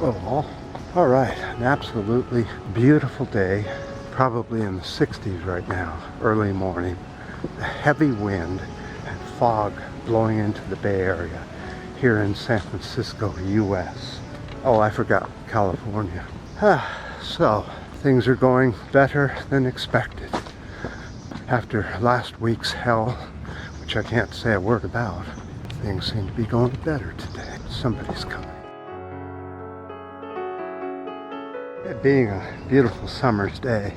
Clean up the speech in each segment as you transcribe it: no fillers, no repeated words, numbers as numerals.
Oh, all right, an absolutely beautiful day, probably in the 60s right now, early morning. A heavy wind and fog blowing into the Bay Area here in San Francisco, US. Oh, I forgot California. So, things are going better than expected. After last week's hell, which I can't say a word about, things seem to be going better today. Somebody's coming. It being a beautiful summer's day,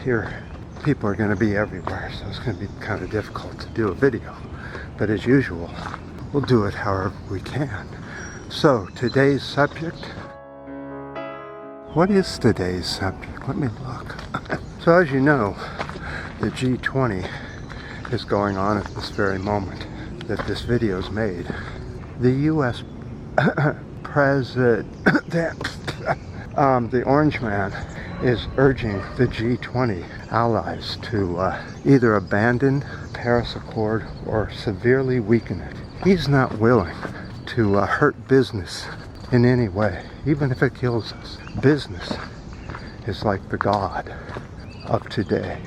here people are going to be everywhere, so it's going to be kind of difficult to do a video. But as usual, we'll do it however we can. So, today's subject. What is today's subject? Let me look. So as you know, the G-20 is going on at this very moment that this video is made. The U.S. President, the Orange Man, is urging the G20 allies to either abandon the Paris Accord or severely weaken it. He's not willing to hurt business in any way, even if it kills us. Business is like the god of today.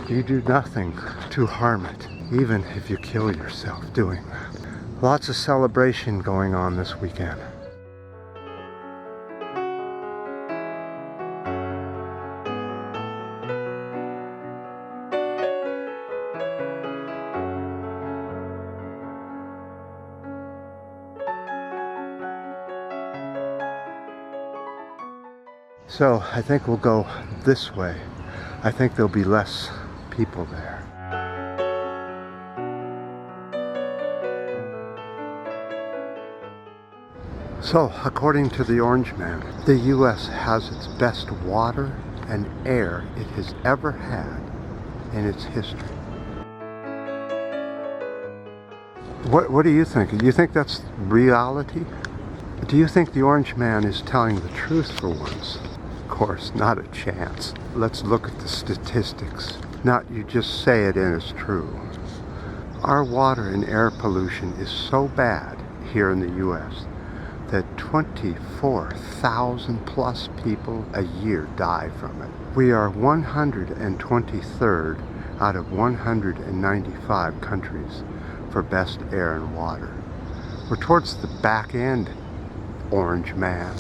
You do nothing to harm it, even if you kill yourself doing that. Lots of celebration going on this weekend. So I think we'll go this way. I think there'll be less people there. So, according to the Orange Man, the U.S. has its best water and air it has ever had in its history. What do you think? Do you think that's reality? Do you think the Orange Man is telling the truth for once? Of course, not a chance. Let's look at the statistics. Not you just say it and it's true. Our water and air pollution is so bad here in the U.S. that 24,000 plus people a year die from it. We are 123rd out of 195 countries for best air and water. We're towards the back end, Orange Man,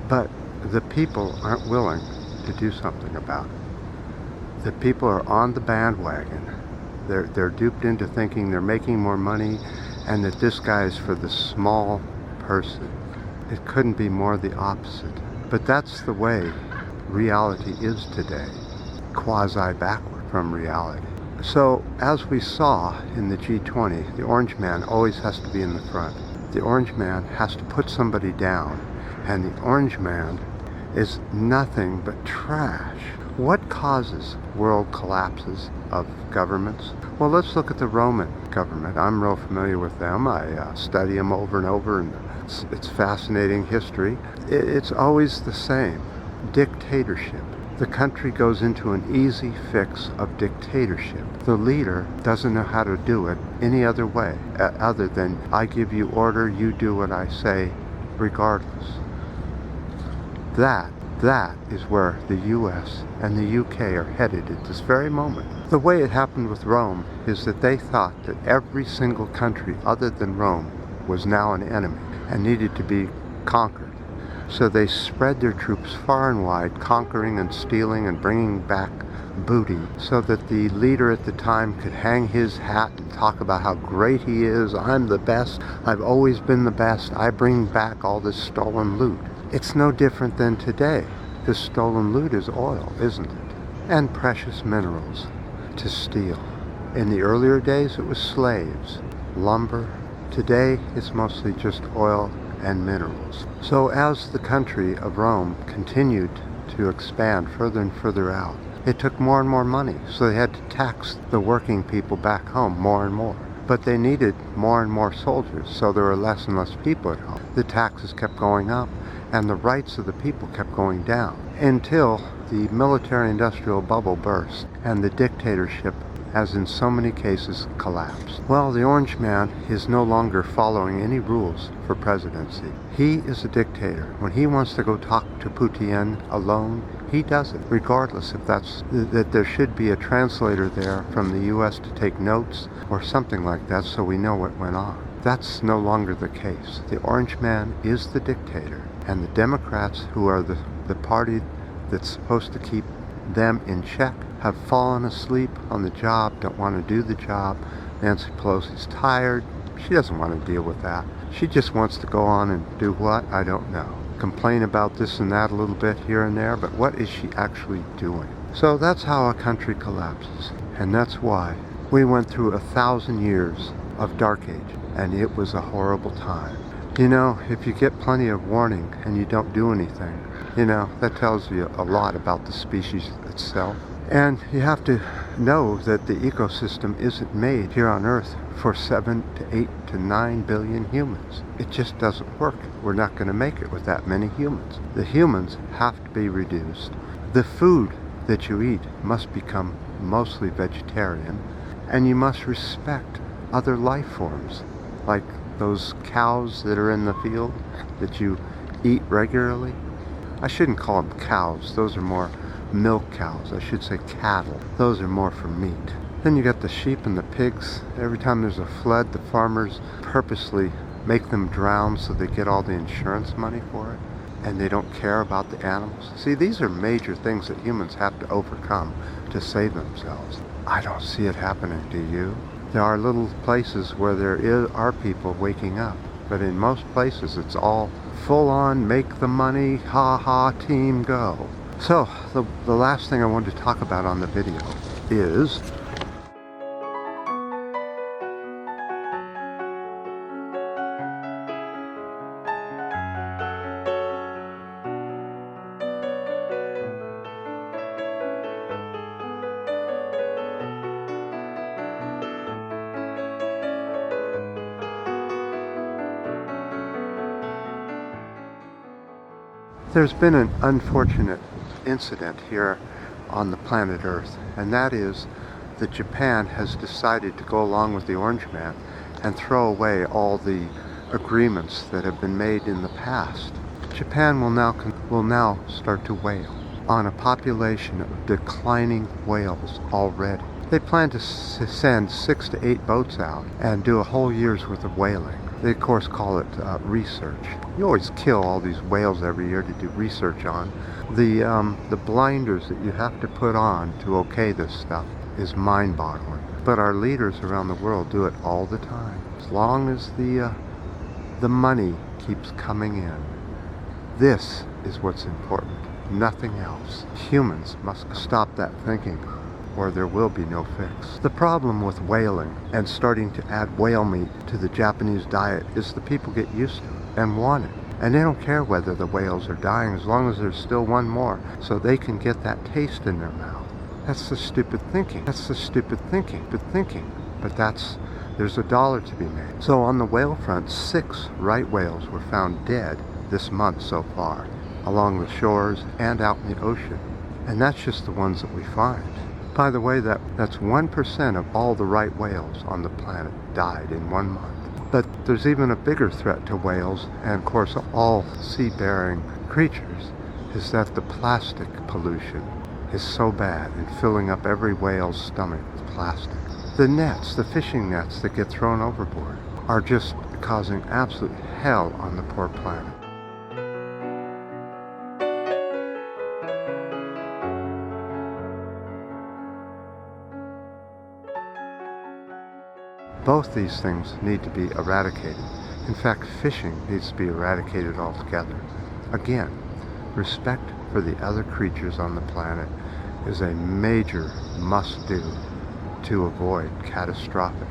but the people aren't willing to do something about it. The people are on the bandwagon. They're duped into thinking they're making more money and that this guy is for the small person. It couldn't be more the opposite. But that's the way reality is today, quasi-backward from reality. So, as we saw in the G20, the Orange Man always has to be in the front. The Orange Man has to put somebody down, and the Orange Man is nothing but trash. What causes world collapses of governments? Well, let's look at the Roman government. I'm real familiar with them. I study them over and over, and it's fascinating history. It's always the same. Dictatorship. The country goes into an easy fix of dictatorship. The leader doesn't know how to do it any other way, other than I give you order, you do what I say, regardless. That is where the U.S. and the U.K. are headed at this very moment. The way it happened with Rome is that they thought that every single country other than Rome was now an enemy and needed to be conquered. So they spread their troops far and wide, conquering and stealing and bringing back booty, so that the leader at the time could hang his hat and talk about how great he is. I'm the best. I've always been the best. I bring back all this stolen loot. It's no different than today. The stolen loot is oil, isn't it? And precious minerals to steal. In the earlier days, it was slaves, lumber. Today, it's mostly just oil and minerals. So as the country of Rome continued to expand further and further out, it took more and more money. So they had to tax the working people back home more and more. But they needed more and more soldiers, so there were less and less people at home. The taxes kept going up, and the rights of the people kept going down, until the military-industrial bubble burst, and the dictatorship has in so many cases collapsed. Well, the orange man is no longer following any rules for presidency. He is a dictator. When he wants to go talk to Putin alone, he does it, regardless if that there should be a translator there from the U.S. to take notes or something like that so we know what went on. That's no longer the case. The orange man is the dictator, and the Democrats, who are the party that's supposed to keep them in check, have fallen asleep on the job, don't want to do the job. Nancy Pelosi's tired. She doesn't want to deal with that. She just wants to go on and do what? I don't know. Complain about this and that a little bit here and there, but what is she actually doing? So that's how a country collapses. And that's why we went through 1,000 years of dark age, and it was a horrible time. You know, if you get plenty of warning and you don't do anything, you know, that tells you a lot about the species itself. And you have to know that the ecosystem isn't made here on Earth for 7 to 8 to 9 billion humans. It just doesn't work. We're not going to make it with that many humans. The humans have to be reduced. The food that you eat must become mostly vegetarian, and you must respect other life forms, like those cows that are in the field that you eat regularly. I shouldn't call them cows. Those are more milk cows. I should say cattle. Those are more for meat. Then you got the sheep and the pigs. Every time there's a flood, the farmers purposely make them drown so they get all the insurance money for it, and they don't care about the animals. See, these are major things that humans have to overcome to save themselves. I don't see it happening, do you? There are little places where are people waking up, but in most places it's all full on, make the money, ha ha, team, go. So, the last thing I wanted to talk about on the video is there's been an unfortunate incident here on the planet Earth, and that is that Japan has decided to go along with the Orange Man and throw away all the agreements that have been made in the past. Japan will now start to whale on a population of declining whales already. They plan to send 6 to 8 boats out and do a whole year's worth of whaling. They of course call it research. You always kill all these whales every year to do research on. The blinders that you have to put on to okay this stuff is mind-boggling. But our leaders around the world do it all the time. As long as the money keeps coming in, this is what's important, nothing else. Humans must stop that thinking, or there will be no fix. The problem with whaling and starting to add whale meat to the Japanese diet is the people get used to it and want it. And they don't care whether the whales are dying as long as there's still one more so they can get that taste in their mouth. That's the stupid thinking. That's the stupid thinking. But there's $1 to be made. So on the whale front, 6 right whales were found dead this month so far, along the shores and out in the ocean. And that's just the ones that we find. By the way, that's 1% of all the right whales on the planet died in 1 month. But there's even a bigger threat to whales, and of course all sea-bearing creatures, is that the plastic pollution is so bad and filling up every whale's stomach with plastic. The nets, the fishing nets that get thrown overboard, are just causing absolute hell on the poor planet. Both these things need to be eradicated. In fact, fishing needs to be eradicated altogether. Again, respect for the other creatures on the planet is a major must-do to avoid catastrophic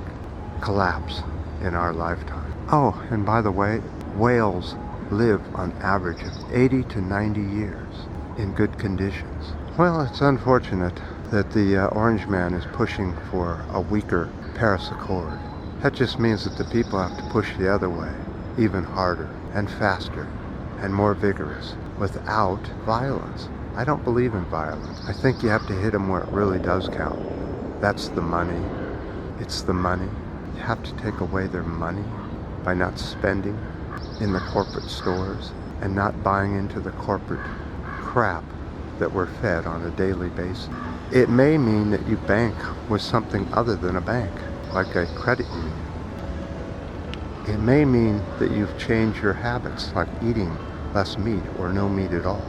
collapse in our lifetime. Oh, and by the way, whales live on average of 80 to 90 years in good conditions. Well, it's unfortunate that the Orange Man is pushing for a weaker Paris Accord. That just means that the people have to push the other way, even harder and faster and more vigorous, without violence. I don't believe in violence. I think you have to hit them where it really does count. That's the money. It's the money. You have to take away their money by not spending in the corporate stores and not buying into the corporate crap that we're fed on a daily basis. It may mean that you bank with something other than a bank, like a credit union. It may mean that you've changed your habits, like eating less meat or no meat at all.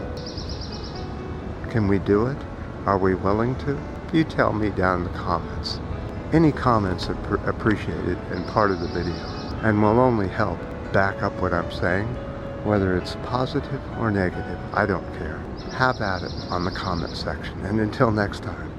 Can we do it? Are we willing to? You tell me down in the comments. Any comments are appreciated and part of the video, and will only help back up what I'm saying, whether it's positive or negative. I don't care. Have at it on the comment section, and until next time.